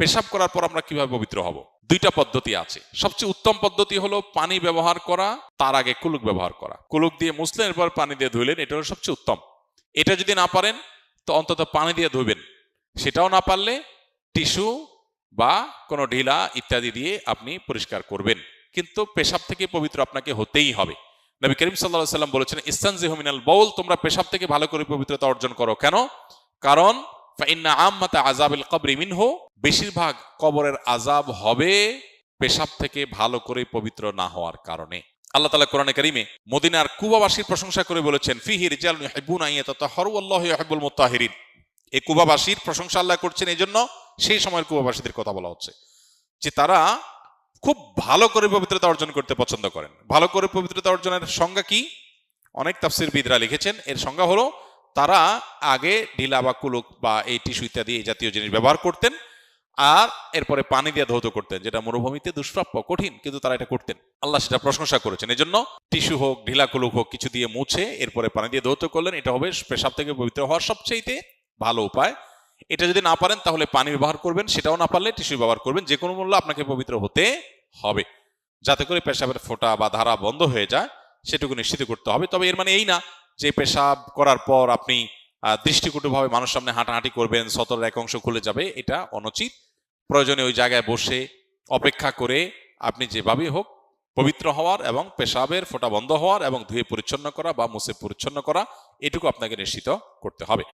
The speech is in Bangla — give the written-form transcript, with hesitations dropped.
পেশাব করার পর আমরা কিভাবে পবিত্র হব? দুইটা পদ্ধতি আছে। সবচেয়ে উত্তম পদ্ধতি হলো পানি ব্যবহার করা, তার আগে কুলুক ব্যবহার করা। কুলুক দিয়ে মুছলেন, এরপর পানি দিয়ে ধুইলেন, এটা হলো সবচেয়ে উত্তম। এটা যদি না পারেন তো অন্তত পানি দিয়ে ধুবেন। সেটাও না পারলে টিস্যু বা কোনো ঢিলা ইত্যাদি দিয়ে আপনি পরিষ্কার করবেন। কিন্তু পেশাব থেকে পবিত্র আপনাকে হতেই হবে। নবী করিম সাল্লাল্লাহু আলাইহি ওয়াসাল্লাম বলেছেন, ইস্তানজিহু মিনাল বাউল, তোমরা পেশাব থেকে ভালো করে পবিত্রতা অর্জন করো। কেন? কারণ ফাইন্না আম্মাতা আযাবিল কবরি মিনহু, বেশিরভাগ কবরের আযাব হবে পেশাব থেকে ভালো করে পবিত্র না হওয়ার কারণে। আল্লাহ তাআলা কোরআনে কারীমে মদিনার কুবাবাসীর প্রশংসা করে বলেছেন, ফিহি রিজালুন ইউহিব্বুনা আন ইয়াতাতাহহারু ওয়াল্লাহু ইউহিব্বুল মুত্তাহিরিন। এই কুবাবাসীর প্রশংসা আল্লাহ করছেন, এই জন্য সেই সময়ের কুবাবাসীদের কথা বলা হচ্ছে যে তারা খুব ভালো করে পবিত্রতা অর্জন করতে পছন্দ করেন। ভালো করে পবিত্রতা অর্জনের সংজ্ঞা কি? অনেক তাফসীরবিদরা লিখেছেন, এর সংজ্ঞা হলো তারা আগে ঢিলা বা কুলুক বা এই টিস্যু ইত্যাদি এই জাতীয় জিনিস ব্যবহার করতেন, আর এরপরে পানি দিয়ে ধৌত করতেন, যেটা মরুভূমিতে দুষ্প্রাপ্য, কঠিন, কিন্তু তারা এটা করতেন। আল্লাহ সেটা প্রশংসা করেছেন। এই জন্য টিস্যু হোক, ঢিলা কুলুক হোক, কিছু দিয়ে মুছে এরপরে পানি দিয়ে ধৌত করলেন, এটা হবে পেশাব থেকে পবিত্র হওয়ার সবচেয়ে ভালো উপায়। এটা যদি না পারেন তাহলে পানি ব্যবহার করবেন, সেটাও না পারলে টিস্যু ব্যবহার করবেন। যে কোনো মূল্যে আপনাকে পবিত্র হতে হবে, যাতে করে পেশাবের ফোঁটা বা ধারা বন্ধ হয়ে যায়, সেটুকু নিশ্চিত করতে হবে। তবে এর মানে এই না যে পেশাব করার পর আপনি দৃষ্টিকটুভাবে মানুষ সামনে হাঁটাহাঁটি করবেন, সতরের এক অংশ খুলে যাবে, এটা অনুচিত। প্রয়োজনে ওই জায়গায় বসে অপেক্ষা করে আপনি যেভাবেই হোক পবিত্র হওয়ার এবং পেশাবের ফোঁটা বন্ধ হওয়ার এবং ধুয়ে পরিচ্ছন্ন করা বা মুছে পরিচ্ছন্ন করা, এটুকু আপনাকে নিশ্চিত করতে হবে।